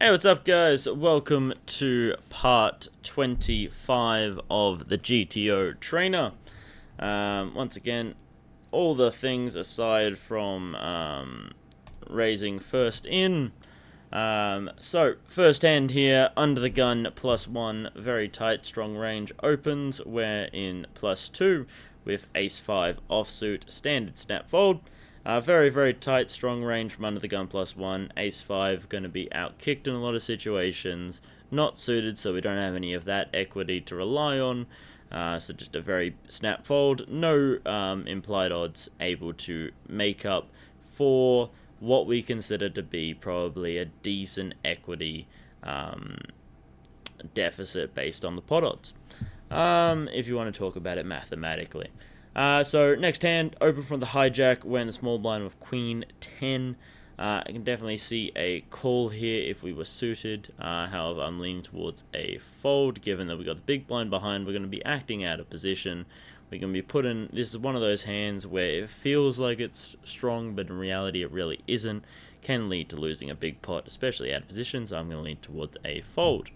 Hey, what's up, guys? Welcome to part 25 of the GTO Trainer. Once again, all the things aside from raising first in. So, first hand here, under the gun, +1, very tight, strong range, opens, we're in +2, with ace-5 offsuit, standard snap fold. Very, very tight, strong range from under the gun +1. Ace-5 going to be out-kicked in a lot of situations. Not suited, so we don't have any of that equity to rely on. So just a very snap fold. No implied odds able to make up for what we consider to be probably a decent equity deficit based on the pot odds. If you want to talk about it mathematically. So next hand, open from the hijack, we're in the small blind with Queen 10. I can definitely see a call here if we were suited. However, I'm leaning towards a fold, given that we got the big blind behind. We're going to be acting out of position. We're going to be put in. This is one of those hands where it feels like it's strong, but in reality it really isn't. Can lead to losing a big pot, especially out of position, so I'm going to lean towards a fold.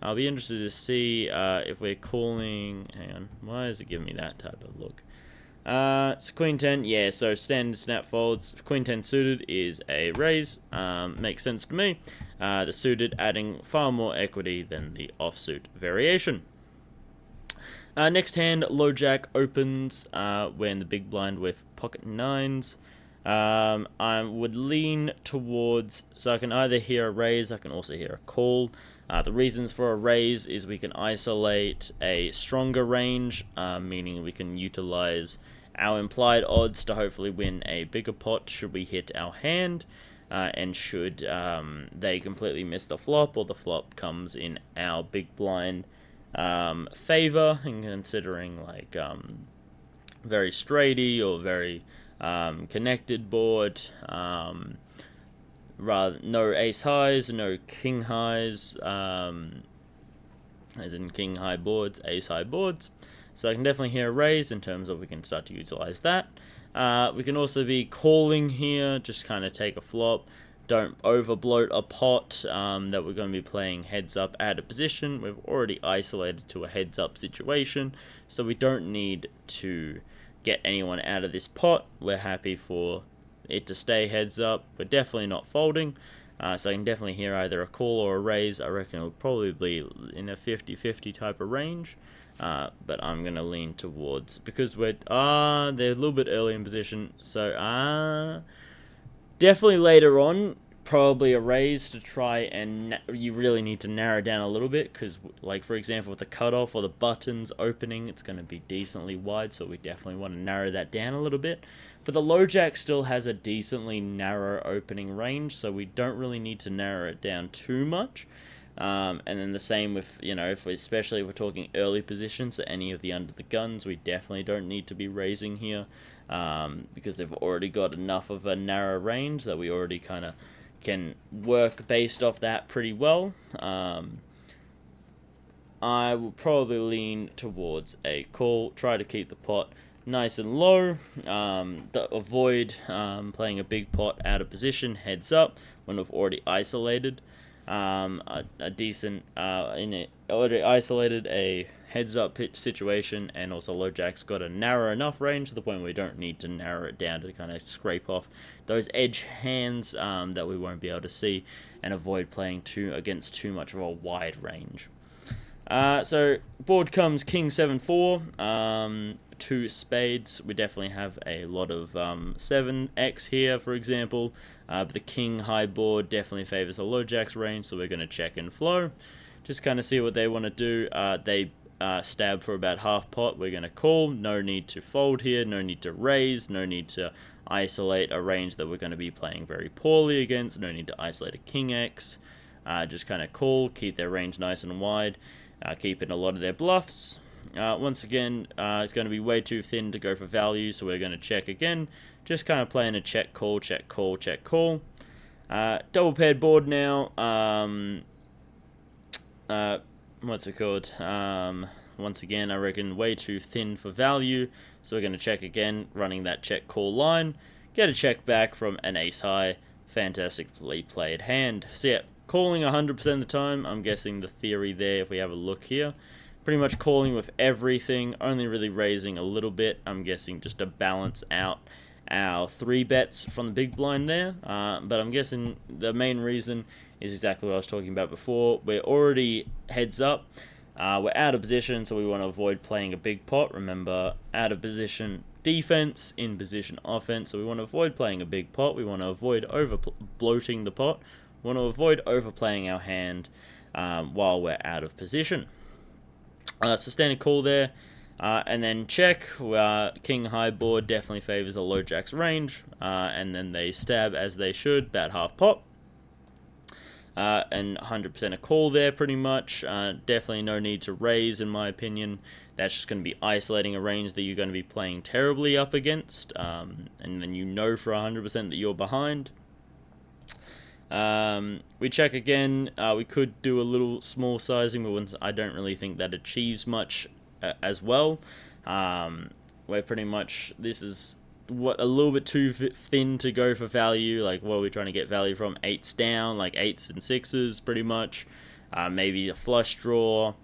I'll be interested to see if we're calling. Hang on, why is it giving me that type of look? So Queen 10, yeah, so standard snap folds. Queen 10 suited is a raise. Makes sense to me. The suited adding far more equity than the offsuit variation. Next hand, low jack opens. We're in the big blind with pocket nines. I would lean towards, so I can either hear a raise, I can also hear a call. The reasons for a raise is we can isolate a stronger range, meaning we can utilize our implied odds to hopefully win a bigger pot should we hit our hand, and should they completely miss the flop or the flop comes in our big blind favor, and considering like very straighty or very connected board, rather no ace highs, no king highs, as in king high boards, ace high boards. So I can definitely hear a raise in terms of we can start to utilize that. We can also be calling here, just kind of take a flop. Don't overbloat a pot that we're going to be playing heads up out of position. We've already isolated to a heads up situation, so we don't need to get anyone out of this pot. We're happy for it to stay heads up. We're definitely not folding, so I can definitely hear either a call or a raise. I reckon it will probably be in a 50-50 type of range, but I'm going to lean towards, because we're they're a little bit early in position, so definitely later on, probably a raise to try and you really need to narrow down a little bit, because like for example with the cutoff or the buttons opening, it's going to be decently wide, so we definitely want to narrow that down a little bit. But the low jack still has a decently narrow opening range, so we don't really need to narrow it down too much. And then the same with, especially if we're talking early positions, so any of the under the guns, we definitely don't need to be raising here, because they've already got enough of a narrow range that we already kind of can work based off that pretty well. I will probably lean towards a call, try to keep the pot nice and low, avoid playing a big pot out of position, heads up, when we've already isolated a decent, already isolated a heads up pitch situation, and also low jack's got a narrow enough range to the point where we don't need to narrow it down to kind of scrape off those edge hands that we won't be able to see, and avoid playing against too much of a wide range. So board comes king 7-4, two spades. We definitely have a lot of 7x here, for example, but the king high board definitely favors the low jack's range, so we're going to check and flow, just kind of see what they want to do. They stab for about half pot. We're going to call. No need to fold here, no need to raise, no need to isolate a range that we're going to be playing very poorly against, no need to isolate a king x. Just kind of call, keep their range nice and wide, keep in a lot of their bluffs. Once again, it's going to be way too thin to go for value, so we're going to check again, just kind of playing a check call, check call, check call. Double paired board now. What's it called? Once again, I reckon way too thin for value, so we're going to check again, running that check call line, get a check back from an ace high. Fantastically played hand. So yeah, calling 100% of the time. I'm guessing the theory there, if we have a look here, pretty much calling with everything, only really raising a little bit. I'm guessing just to balance out our 3 bets from the big blind there. But I'm guessing the main reason is exactly what I was talking about before. We're already heads up. We're out of position, so we want to avoid playing a big pot. Remember, out of position defense, in position offense. So we want to avoid playing a big pot. We want to avoid bloating the pot. We want to avoid overplaying our hand while we're out of position. So standing call there, and then check. King high board definitely favors a low jack's range, and then they stab as they should, bet half pot. And 100% a call there pretty much. Definitely no need to raise in my opinion. That's just going to be isolating a range that you're going to be playing terribly up against, and then you know for 100% that you're behind. We check again. We could do a little small sizing, but I don't really think that achieves much as well. Where pretty much this is a little bit too thin to go for value. Like, what are we trying to get value from? 8s down, like 8s and 6s pretty much. Maybe a flush draw.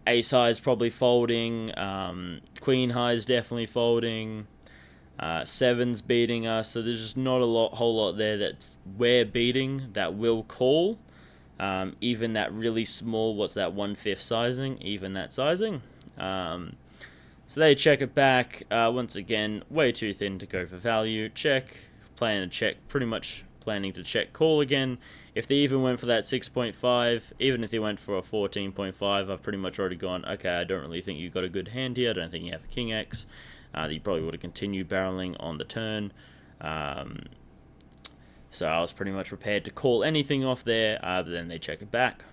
Ace high is probably folding. Queen high is definitely folding. 7's beating us, so there's just not whole lot there that we're beating that will call. Even that really small, what's that, 1/5 sizing, even that sizing. So they check it back. Once again, way too thin to go for value. Check, planning to check, pretty much planning to check call again. If they even went for that 6.5, even if they went for a 14.5, I've pretty much already gone, okay, I don't really think you've got a good hand here. I don't think you have a king X. You probably would have continued barreling on the turn. So I was pretty much prepared to call anything off there, but then they check it back.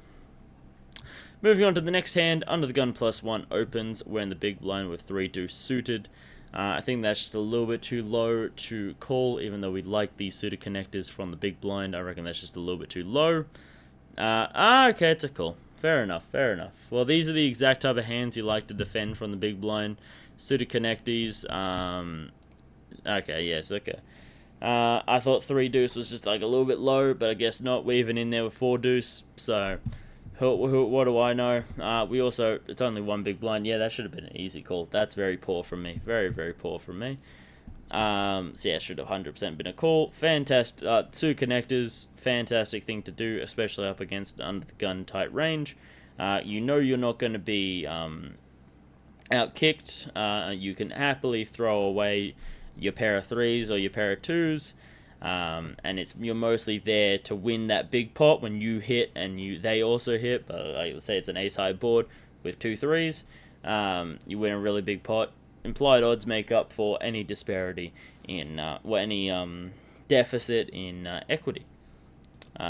Moving on to the next hand, under the gun +1 opens. We're in the big blind with 3 deuce suited. I think that's just a little bit too low to call, even though we like these suited connectors from the big blind. I reckon that's just a little bit too low. Okay, it's a call. Fair enough, fair enough. Well, these are the exact type of hands you like to defend from the big blind. Suited connectors. Okay, yes, okay. I thought 3 deuce was just like a little bit low, but I guess not. We're even in there with 4 deuce, so what do I know? We also, it's only 1 big blind. Yeah, that should have been an easy call. That's very poor from me. Very, very poor from me. So yeah, should have 100% been a call. Fantastic. 2 connectors, fantastic thing to do, especially up against under the gun tight range. You know you're not going to be outkicked. You can happily throw away your pair of 3s or your pair of 2s. And you're mostly there to win that big pot when you hit and they also hit. But like, let's say it's an ace high board with 2 3s, you win a really big pot. Implied odds make up for any disparity in any deficit in equity.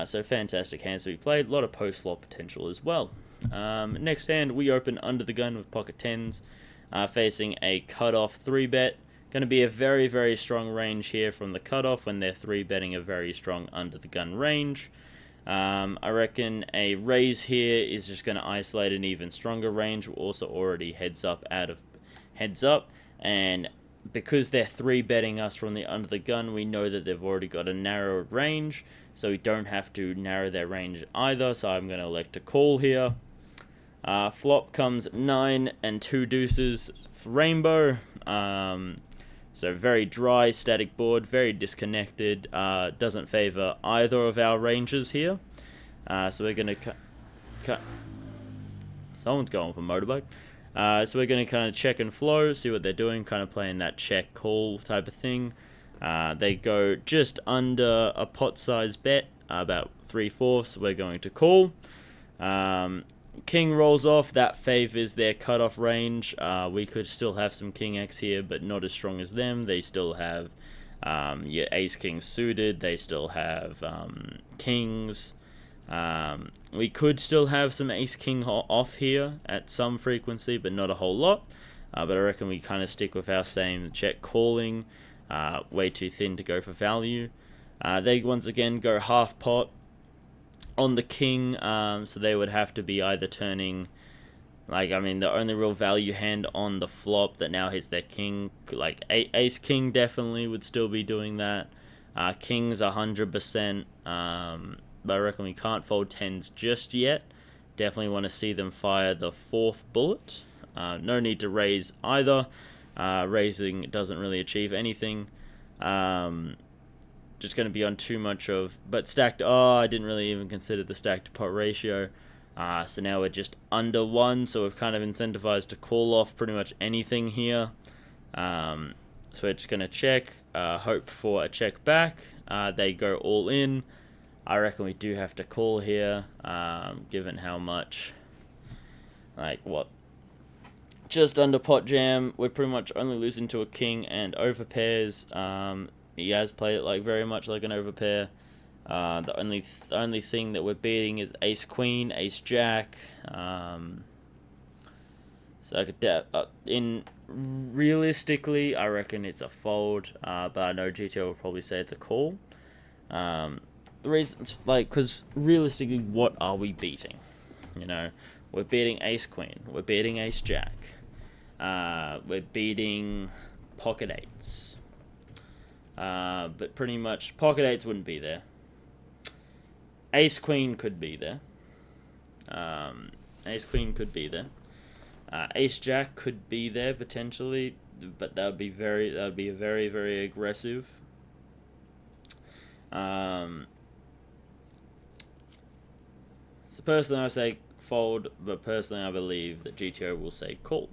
So fantastic hands to be played. A lot of post flop potential as well. Next hand, we open under the gun with pocket 10s, facing a cutoff 3-bet. Going to be a very, very strong range here from the cutoff when they're 3-betting a very strong under the gun range. I reckon a raise here is just going to isolate an even stronger range. We're also already heads up, and because they're 3-betting us from the under the gun, we know that they've already got a narrowed range, so we don't have to narrow their range either. So I'm going to elect to call here. Flop comes 9 and 2 deuces for rainbow. So very dry, static board, very disconnected, doesn't favor either of our ranges here. So we're going to cut. Someone's going for motorbike. So we're going to kind of check and flow, see what they're doing, kind of playing that check call type of thing. They go just under a pot size bet, about 3/4. We're going to call. King rolls off, that favors their cutoff range. We could still have some King X here, but not as strong as them. They still have your Ace King suited. They still have Kings. We could still have some Ace King off here at some frequency, but not a whole lot. But I reckon we kind of stick with our same check calling. Way too thin to go for value. They once again go half pot on the king, so they would have to be either turning, like, I mean, the only real value hand on the flop that now hits their king, like Ace King definitely would still be doing that. Kings 100%. But I reckon we can't fold 10s just yet. Definitely want to see them fire the 4th bullet. No need to raise either. Raising doesn't really achieve anything. Just going to be on too much of... But stacked... Oh, I didn't really even consider the stacked to pot ratio. So now we're just under 1. So we're kind of incentivized to call off pretty much anything here. So we're just going to check. Hope for a check back. They go all in. I reckon we do have to call here. Given how much... Like, what? Just under pot jam. We're pretty much only losing to a king and overpairs. He has played it like very much like an overpair. The only thing that we're beating is ace queen, ace jack. So I could realistically, I reckon it's a fold. But I know GTO will probably say it's a call. The reasons, like, because realistically, what are we beating? You know, we're beating ace queen. We're beating ace jack. We're beating pocket eights. But pretty much pocket eights wouldn't be there. Ace queen could be there. Ace queen could be there. Ace jack could be there potentially, but that would be a very, very aggressive. So personally I say fold, but personally I believe that GTO will say call.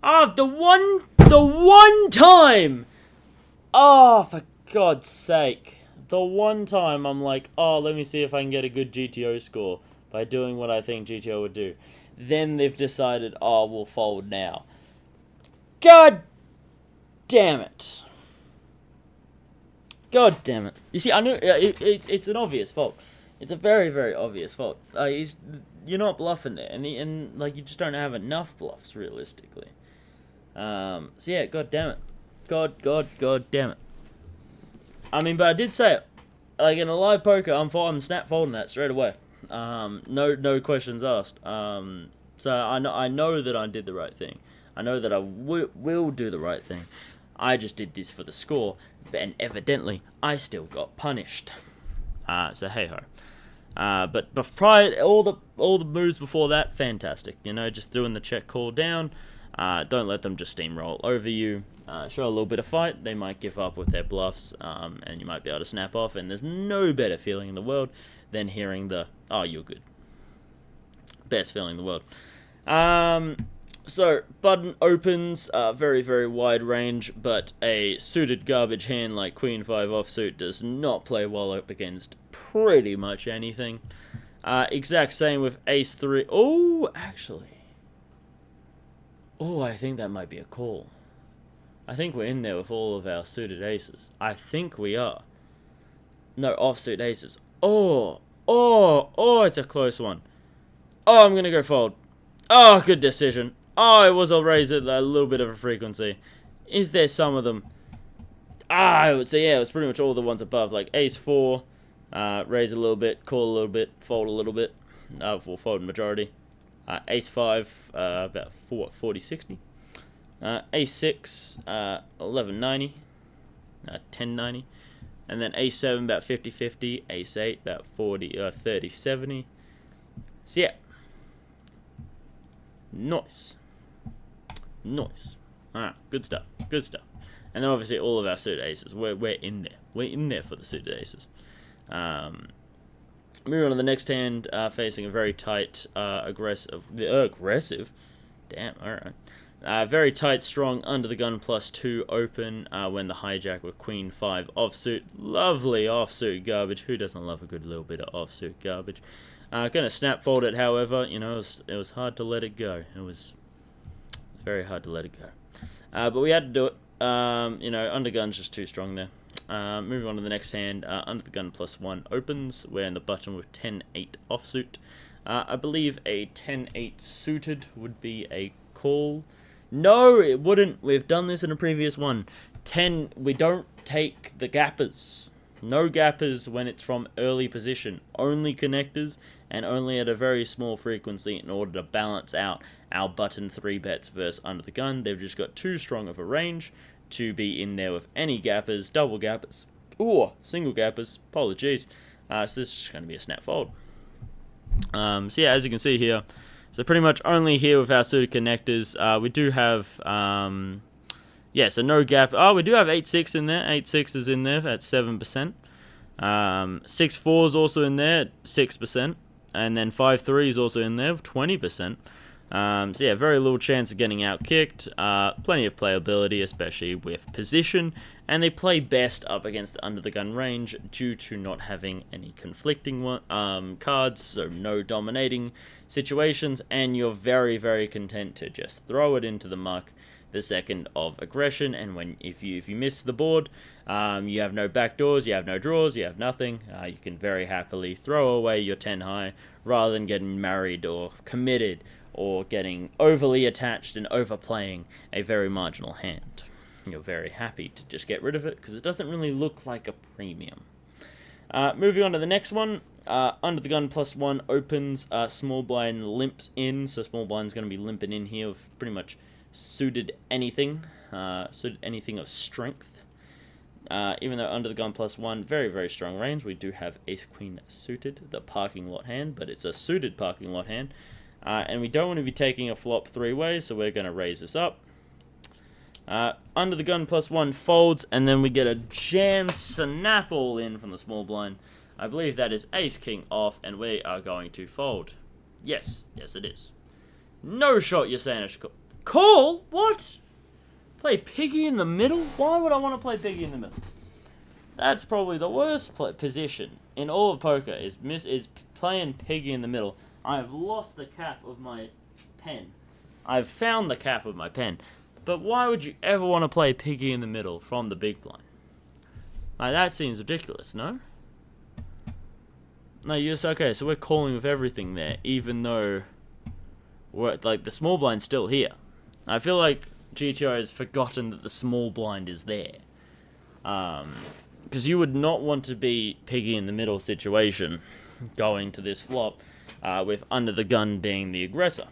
The one time! Oh, for God's sake. The one time I'm like, oh, let me see if I can get a good GTO score by doing what I think GTO would do. Then they've decided, oh, we'll fold now. God damn it. God damn it. You see, I know it's an obvious fault. It's a very, very obvious fault. You're not bluffing there, and like you just don't have enough bluffs realistically. So yeah, god damn it. God damn it. I mean, but I did say it. Like in a live poker, I'm snap folding that straight away. No questions asked. So I know that I did the right thing. I know that I will do the right thing. I just did this for the score, and evidently I still got punished. So hey ho. But prior, all the moves before that, fantastic. You know, just doing the check call down. Don't let them just steamroll over you. Show a little bit of fight. They might give up with their bluffs, and you might be able to snap off. And there's no better feeling in the world than hearing the, oh, you're good. Best feeling in the world. So, button opens, very, very wide range, but a suited garbage hand like Queen 5 offsuit does not play well up against pretty much anything. Exact same with Ace 3. Oh, actually. Oh, I think that might be a call. I think we're in there with all of our suited aces. I think we are. No, offsuit aces. Oh, it's a close one. Oh, I'm going to go fold. Oh, good decision. Oh, it was a raise at a little bit of a frequency. Is there some of them? So yeah, it was pretty much all the ones above. Like Ace 4, raise a little bit, call a little bit, fold a little bit. We'll fold majority. Ace 5, about 40-60. Ace 6, 11-90. 10-90. And then Ace 7, about 50-50. Ace 8, about 30-70. So yeah. Nice. Alright, good stuff. And then obviously all of our suited aces. We're in there. We're in there for the suited aces. Moving on to the next hand, facing a very tight, aggressive. Damn, alright. Very tight, strong, under the gun +2 open when the hijack with Queen 5 offsuit. Lovely offsuit garbage. Who doesn't love a good little bit of offsuit garbage? Gonna snap fold it, however, you know, it was hard to let it go. It was very hard to let it go. But we had to do it. You know, undergun's just too strong there. Moving on to the next hand, under the gun +1 opens. We're in the button with 10-8 offsuit. I believe a 10-8 suited would be a call. No, it wouldn't. We've done this in a previous one. We don't take the gappers. No gappers when it's from early position. Only connectors, and only at a very small frequency in order to balance out our button 3 bets versus under the gun. They've just got too strong of a range to be in there with any gappers, double gappers, or single gappers. Apologies. So this is just going to be a snap fold. So yeah, as you can see here, so pretty much only here with our suited connectors. We do have, yeah, so no gap. Oh, we do have 8-6 in there. 8-6 is in there at 7%. 6-4 is also in there at 6%. And then 5-3 is also in there with 20%. So yeah, very little chance of getting out kicked. Plenty of playability, especially with position, and they play best up against the under the gun range due to not having any conflicting cards, so no dominating situations, and you're very, very content to just throw it into the muck the second of aggression. And if you miss the board, you have no backdoors, you have no draws, you have nothing. You can very happily throw away your 10 high rather than getting married or committed, or getting overly attached and overplaying a very marginal hand. You're very happy to just get rid of it because it doesn't really look like a premium. Moving on to the next one, under the gun +1 opens, small blind limps in, so small blind's going to be limping in here with pretty much suited anything of strength. Even though under the gun +1, very, very strong range, we do have ace queen suited, the parking lot hand, but it's a suited parking lot hand. And we don't want to be taking a flop 3 ways, so we're going to raise this up. Under the gun +1 folds, and then we get a jam snap all in from the small blind. I believe that is ace king off, and we are going to fold. Yes, yes it is. No shot, you're saying I should call. Call? What? Play piggy in the middle? Why would I want to play piggy in the middle? That's probably the worst position in all of poker, is playing piggy in the middle. I have lost the cap of my pen. I've found the cap of my pen. But why would you ever want to play piggy in the middle from the big blind? Like, that seems ridiculous, no? No, yes, okay, so we're calling with everything there, even though the small blind's still here. I feel like GTO has forgotten that the small blind is there. Because you would not want to be piggy in the middle situation going to this flop. With under the gun being the aggressor.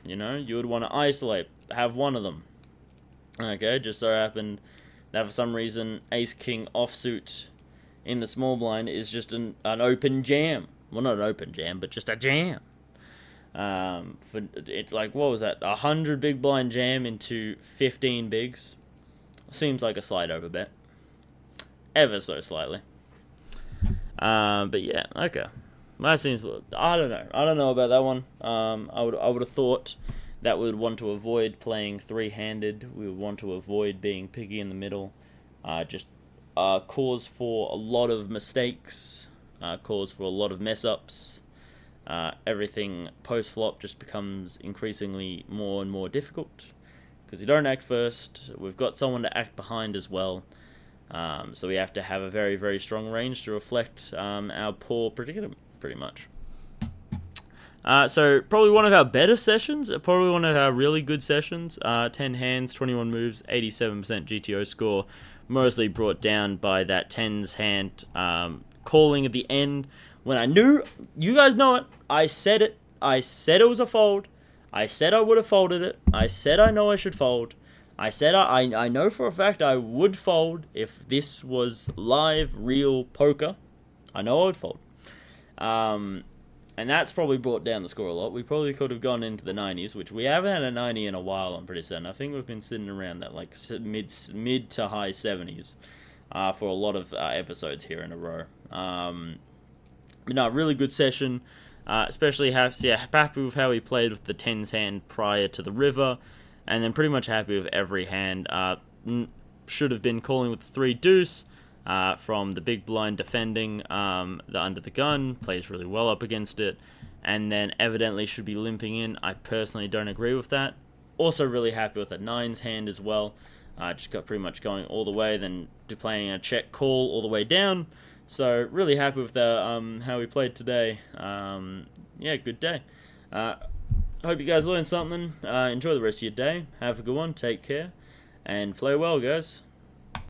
You know, you would want to isolate, have one of them. Okay, just so happened that for some reason ace king offsuit in the small blind is just an open jam. Well, not an open jam, but just a jam. For it, like, what was that? 100 big blind jam into 15 bigs. Seems like a slide over bet. Ever so slightly. But yeah, okay. That seems, I don't know. I don't know about that one. I would have thought that we would want to avoid playing three-handed. We would want to avoid being piggy in the middle. Just cause for a lot of mistakes. Cause for a lot of mess-ups. Everything post-flop just becomes increasingly more and more difficult. Because you don't act first. We've got someone to act behind as well. So we have to have a very, very strong range to reflect our poor predicament, pretty much. So probably one of our better sessions, probably one of our really good sessions. 10 hands, 21 moves, 87% GTO score, mostly brought down by that 10s hand calling at the end. When I knew, you guys know it, I said it was a fold. I said I would have folded it. I said I know I should fold. I said I know for a fact I would fold if this was live, real poker. I know I would fold. And that's probably brought down the score a lot. We probably could have gone into the 90s, which we haven't had a 90 in a while, I'm pretty certain. I think we've been sitting around that like mid to high 70s for a lot of episodes here in a row. But no, really good session. Especially happy with how he played with the 10s hand prior to the river. And then pretty much happy with every hand. Should have been calling with the 3 deuce. From the big blind defending the under the gun, plays really well up against it, and then evidently should be limping in. I personally don't agree with that. Also really happy with the 9s hand as well. Just got pretty much going all the way, then playing a check call all the way down. So really happy with how we played today. Yeah, good day. Hope you guys learned something. Enjoy the rest of your day. Have a good one. Take care, and play well, guys.